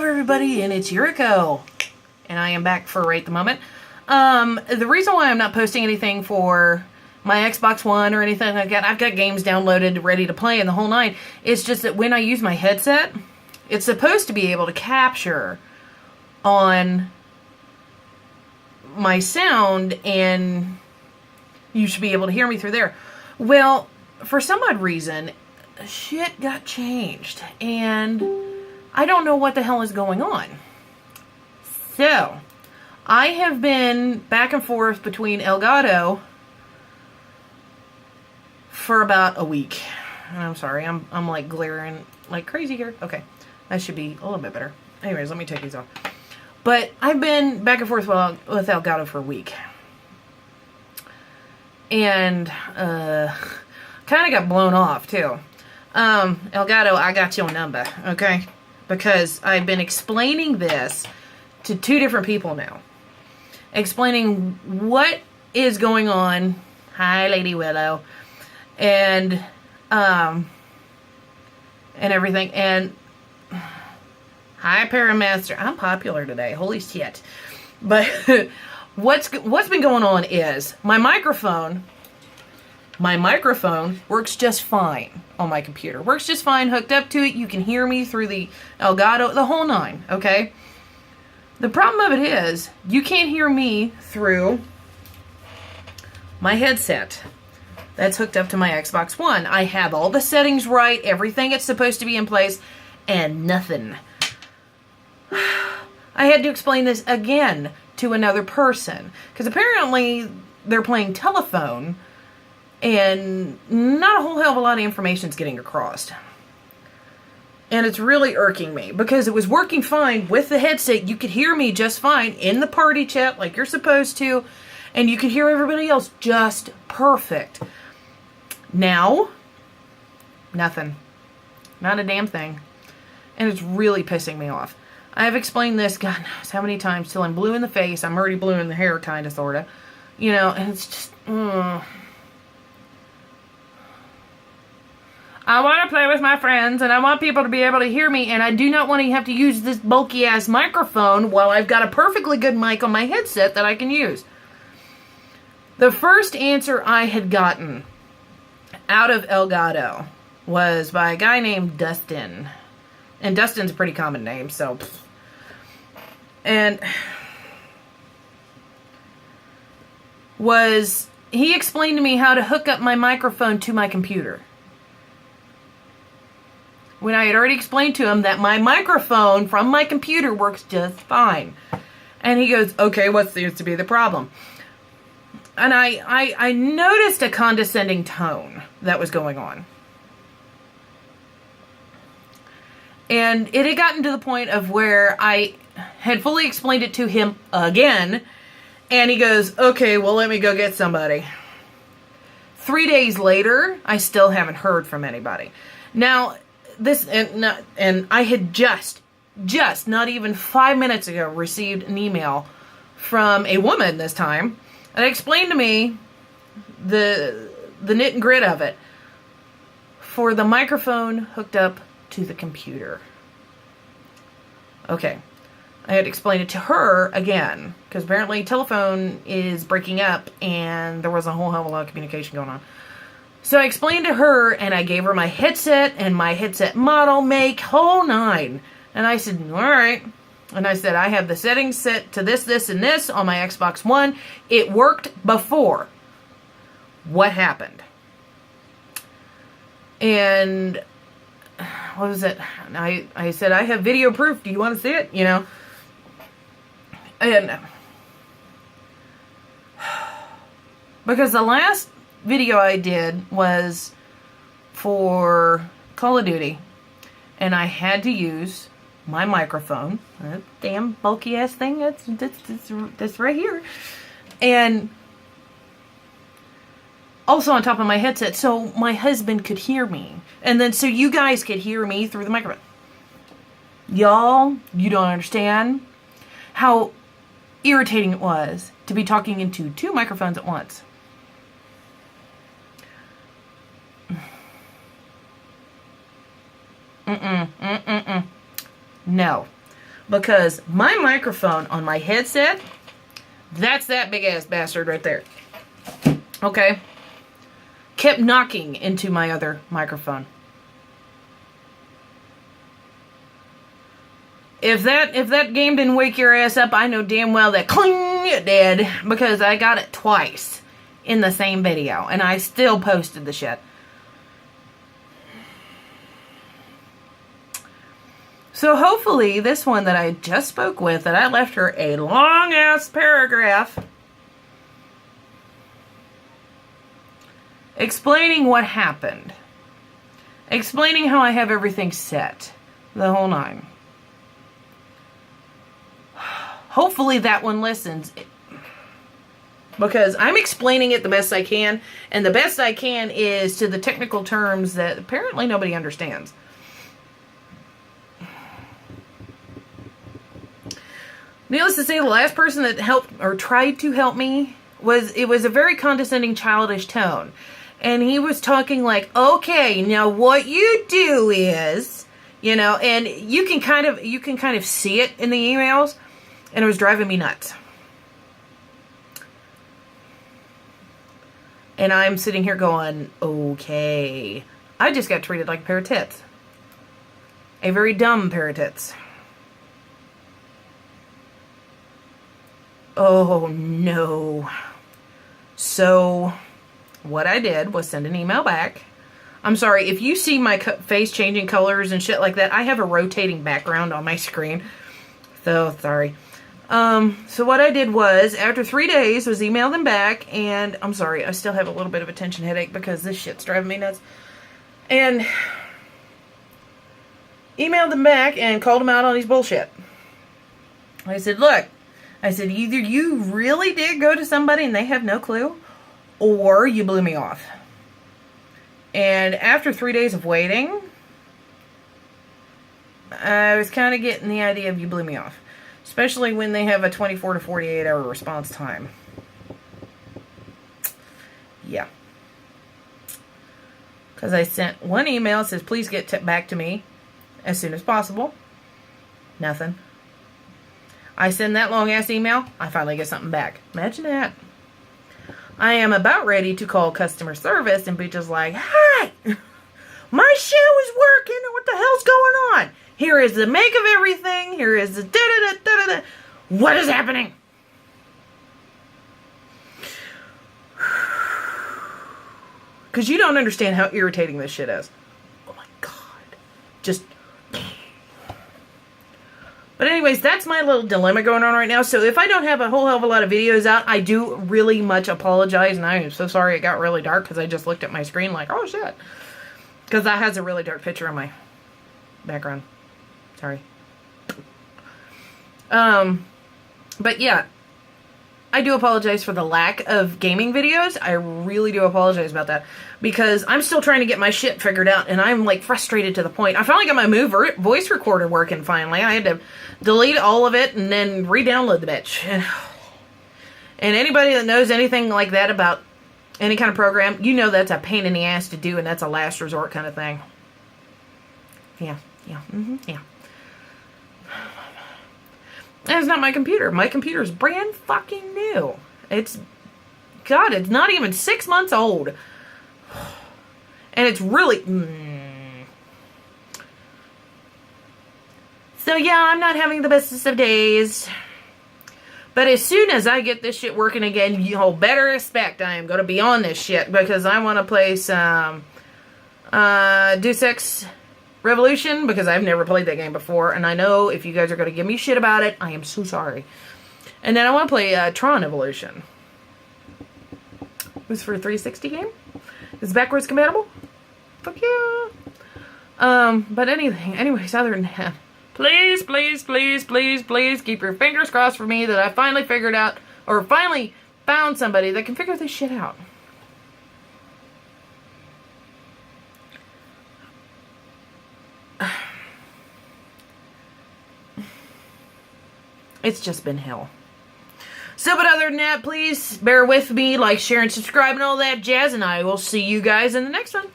everybody, and it's Yuriko, and I am back for right the moment. The reason why I'm not posting anything for my Xbox One or anything like that, I've got games downloaded ready to play and the whole nine. It's just that when I use my headset, it's supposed to be able to capture on my sound, and you should be able to hear me through there. Well, for some odd reason, shit got changed, and I don't know what the hell is going on. So, I have been back and forth between Elgato for about a week. And I'm sorry, I'm like glaring like crazy here. Okay, that should be a little bit better. Anyways, let me take these off. But I've been back and forth with Elgato for a week. And, kind of got blown off, too. Elgato, I got your number, okay? Because I've been explaining this to two different people now. Explaining what is going on. Hi, Lady Willow. And everything. And hi, Paramaster. I'm popular today. Holy shit. But what's been going on is my microphone works just fine on my computer. Works just fine, hooked up to it. You can hear me through the Elgato, the whole nine, okay? The problem of it is, you can't hear me through my headset that's hooked up to my Xbox One. I have all the settings right, everything it's supposed to be in place, and nothing. I had to explain this again to another person, because apparently they're playing telephone, and not a whole hell of a lot of information is getting across. And it's really irking me, because it was working fine with the headset. You could hear me just fine in the party chat like you're supposed to, and you could hear everybody else just perfect. Now, nothing. Not a damn thing. And it's really pissing me off. I have explained this, God knows how many times, till I'm blue in the face. I'm already blue in the hair, kind of, sort of. You know, and it's just, I want to play with my friends, and I want people to be able to hear me, and I do not want to have to use this bulky-ass microphone while I've got a perfectly good mic on my headset that I can use. The first answer I had gotten out of Elgato was by a guy named Dustin. And Dustin's a pretty common name, so... And... he explained to me how to hook up my microphone to my computer. When I had already explained to him that my microphone from my computer works just fine. And he goes, okay, what seems to be the problem? And I noticed a condescending tone that was going on. And it had gotten to the point of where I had fully explained it to him again. And he goes, okay, well, let me go get somebody. 3 days later, I still haven't heard from anybody. Now, and I had just not even 5 minutes ago received an email from a woman this time. And explained to me the nit and grit of it for the microphone hooked up to the computer. Okay. I had to explain it to her again, because apparently telephone is breaking up and there was a whole hell of a lot of communication going on. So I explained to her, and I gave her my headset and my headset model, make, whole nine. And I said, alright. And I said, I have the settings set to this, this, and this on my Xbox One. It worked before. What happened? And what was it? I said, I have video proof. Do you want to see it? You know? And because the last video I did was for Call of Duty, and I had to use my microphone, that damn bulky ass thing that's right here, and also on top of my headset, so my husband could hear me, and then so you guys could hear me through the microphone. Y'all, you don't understand how irritating it was to be talking into two microphones at once. No. Because my microphone on my headset, that's that big ass bastard right there. Okay? Kept knocking into my other microphone. If that game didn't wake your ass up, I know damn well that cling it did, because I got it twice in the same video, and I still posted the shit. So hopefully this one that I just spoke with, that I left her a long ass paragraph explaining what happened, explaining how I have everything set, the whole nine. Hopefully that one listens, because I'm explaining it the best I can, and the best I can is to the technical terms that apparently nobody understands. Needless to say, the last person that helped or tried to help me was a very condescending, childish tone. And he was talking like, okay, now what you do is, and you can kind of see it in the emails. And it was driving me nuts. And I'm sitting here going, okay, I just got treated like a pair of tits. A very dumb pair of tits. Oh, no. So, what I did was send an email back. I'm sorry, if you see my face changing colors and shit like that, I have a rotating background on my screen. So, sorry. So what I did was, after 3 days, was email them back, and I'm sorry, I still have a little bit of a tension headache because this shit's driving me nuts. And emailed them back and called them out on his bullshit. I said, look, either you really did go to somebody and they have no clue, or you blew me off. And after 3 days of waiting, I was kind of getting the idea of you blew me off. Especially when they have a 24 to 48 hour response time. Yeah. Because I sent one email that says, please get back to me as soon as possible. Nothing. I send that long ass email, I finally get something back. Imagine that. I am about ready to call customer service and be just like, hi, my show is working. What the hell's going on? Here is the make of everything. Here is the da-da-da-da-da-da. What is happening? Because you don't understand how irritating this shit is. Oh my God. Just. But anyways, that's my little dilemma going on right now. So if I don't have a whole hell of a lot of videos out, I do really much apologize. And I am so sorry it got really dark, because I just looked at my screen like, oh shit. Because that has a really dark picture on my background. Sorry. But yeah, I do apologize for the lack of gaming videos. I really do apologize about that, because I'm still trying to get my shit figured out, and I'm like frustrated to the point. I finally got my voice recorder working finally. I had to delete all of it and then re-download the bitch. And anybody that knows anything like that about any kind of program, you know that's a pain in the ass to do, and that's a last resort kind of thing. Yeah. Yeah. And it's not my computer. My computer is brand fucking new. It's not even 6 months old. And it's really... So yeah, I'm not having the bestest of days. But as soon as I get this shit working again, you better expect I am going to be on this shit. Because I want to play some Deus Ex Revolution, because I've never played that game before, and I know if you guys are going to give me shit about it, I am so sorry. And then I want to play Tron Evolution. It was for a 360 game. It's backwards compatible. Fuck yeah. But anyways, other than that, please keep your fingers crossed for me that I finally figured out, or finally found somebody that can figure this shit out. It's just been hell. So, but other than that, please bear with me, like, share, and subscribe, and all that jazz, and I will see you guys in the next one.